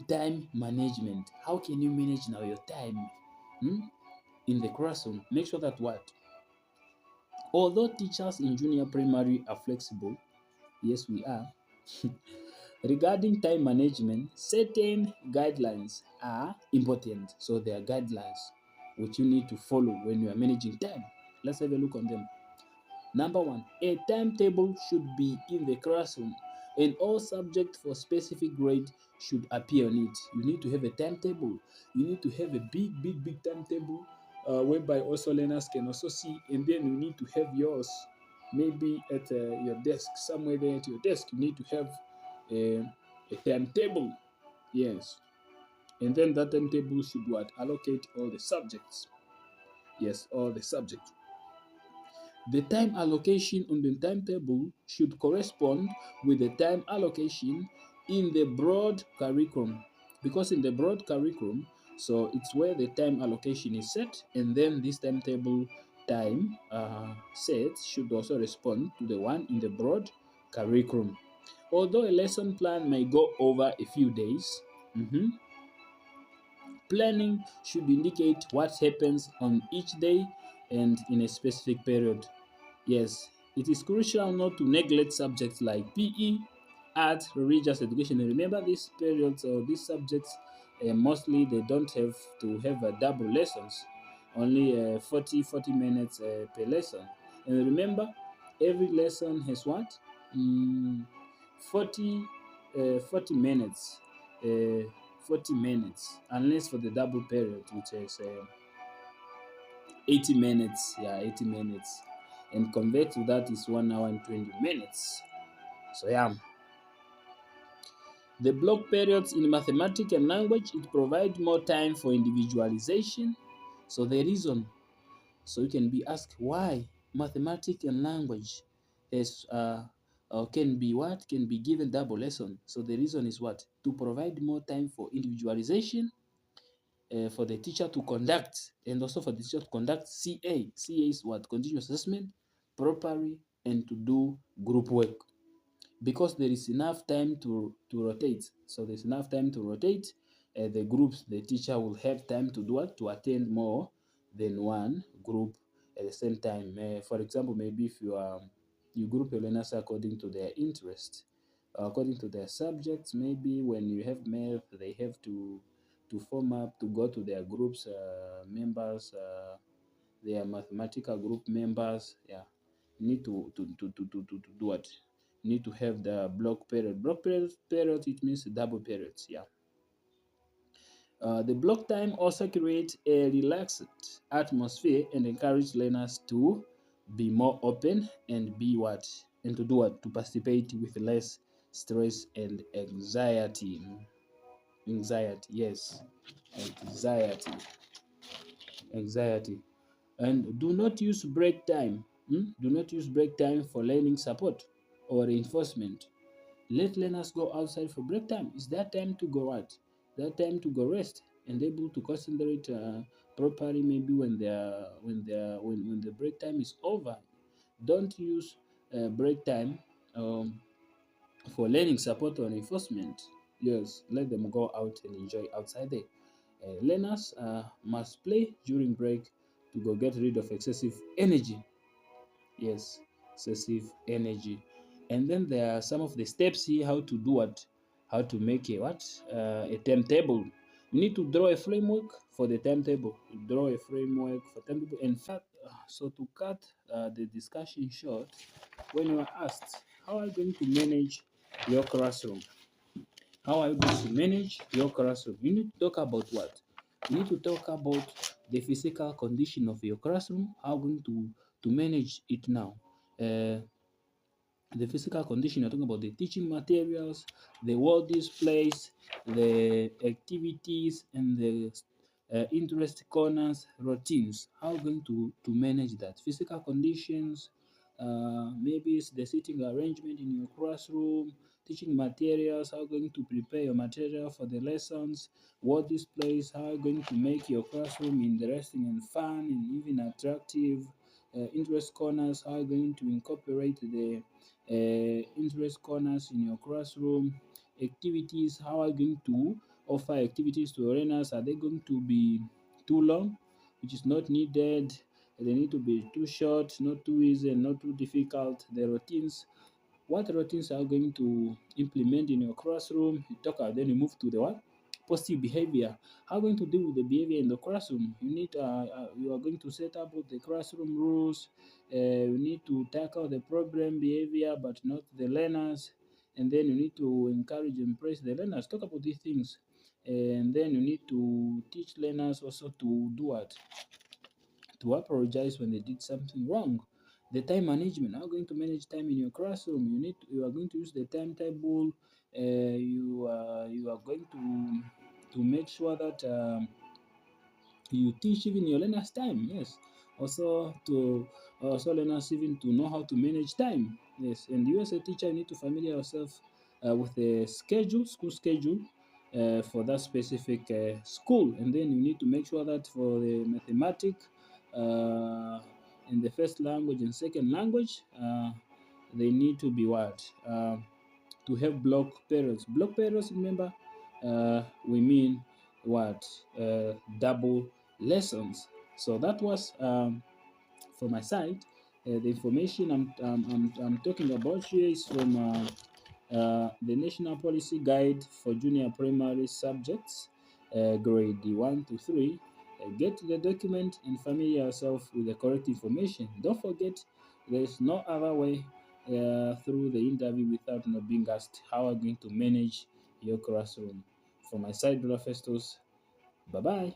time management. How can you manage now your time hmm, in the classroom? Make sure that what? Although teachers in junior primary are flexible, yes, we are. Regarding time management, certain guidelines are important. So there are guidelines which you need to follow when you are managing time. Let's have a look on them. Number one, a timetable should be in the classroom, and all subjects for specific grade should appear on it. You need to have a timetable. You need to have a big timetable whereby also learners can also see, and then you need to have yours maybe at your desk, somewhere there at your desk. You need to have a, a timetable. Yes. And then that timetable should what? Allocate all the subjects. Yes, all the subjects. The time allocation on the timetable should correspond with the time allocation in the broad curriculum, because in the broad curriculum, so it's where the time allocation is set, and then this timetable time set should also respond to the one in the broad curriculum. Although a lesson plan may go over a few days, planning should indicate what happens on each day and in a specific period. Yes, it is crucial not to neglect subjects like PE, art, religious education. And remember, these periods or these subjects, mostly they don't have to have double lessons, only 40 minutes per lesson. And remember, every lesson has what? Mm, 40, 40 minutes. Uh, 40 minutes, unless for the double period, which is 80 minutes. Yeah, 80 minutes. And convert to that is 1 hour and 20 minutes. So yeah. The block periods in mathematics and language, it provides more time for individualization. So the reason, so you can be asked why mathematics and language is can be what? Can be given double lesson. So the reason is what? To provide more time for individualization, for the teacher to conduct, and also for the teacher to conduct CA. CA is what? Continuous assessment properly, and to do group work, because there is enough time to rotate. So there's enough time to rotate the groups. The teacher will have time to do what? To attend more than one group at the same time. For example, maybe if you group your learners according to their interest, according to their subjects. Maybe when you have math, they have to form up to go to their groups members, their mathematical group members. Yeah, you need to do what? You need to have the block period. Block period, it means double periods. Yeah. The block time also creates a relaxed atmosphere and encourage learners to be more open and be what? And to do what? To participate with less stress and anxiety. Anxiety, yes. Anxiety. Anxiety. And do not use break time. Do not use break time for learning support or reinforcement. Let learners go outside for break time. It's that time to go what? That time to go rest and able to concentrate properly. Maybe when the break time is over, don't use break time um, for learning support or reinforcement. Yes, let them go out and enjoy outside there. Learners must play during break to go get rid of excessive energy. Yes, excessive energy. And then there are some of the steps here how to do what? How to make a what? A timetable. You need to draw a framework for the timetable. You draw a framework for timetable. In fact, so to cut the discussion short, when you are asked, how are you going to manage your classroom? How are you going to manage your classroom? You need to talk about what? You need to talk about the physical condition of your classroom. How going to manage it now? Uh, the physical condition, you're talking about the teaching materials, the wall displays, the activities, and the interest corners, routines. How are you going to manage that? Physical conditions, maybe it's the seating arrangement in your classroom, teaching materials, how are you going to prepare your material for the lessons, wall displays, how are you going to make your classroom interesting and fun and even attractive, interest corners, how are you going to incorporate the interest corners in your classroom, activities, how are you going to offer activities to learners? Are they going to be too long, which is not needed? They need to be too short, not too easy, and not too difficult. The routines, what routines are you going to implement in your classroom? You talk about, then you move to the what? Positive behavior. How are you going to deal with the behavior in the classroom? You are going to set up the classroom rules. You need to tackle the problem behavior, but not the learners. And then you need to encourage and praise the learners. Talk about these things. And then you need to teach learners also to do what? To apologize when they did something wrong. The time management. How are you going to manage time in your classroom? You are going to use the timetable. You are going to make sure that you teach even your learners time. Yes, also to also learners even to know how to manage time. Yes, and you as a teacher you need to familiar yourself with the schedule, school schedule, for that specific school, and then you need to make sure that for the mathematics uh, in the first language and second language, they need to be what, to have block periods. Block periods, remember, we mean what? Double lessons. So that was, from my side. The information I'm talking about here is from the National Policy Guide for Junior Primary Subjects, grade 1 to 3. Get to the document and familiar yourself with the correct information. Don't forget, there is no other way through the interview without not being asked how are you going to manage your classroom. From my side, Brother Festus, bye bye.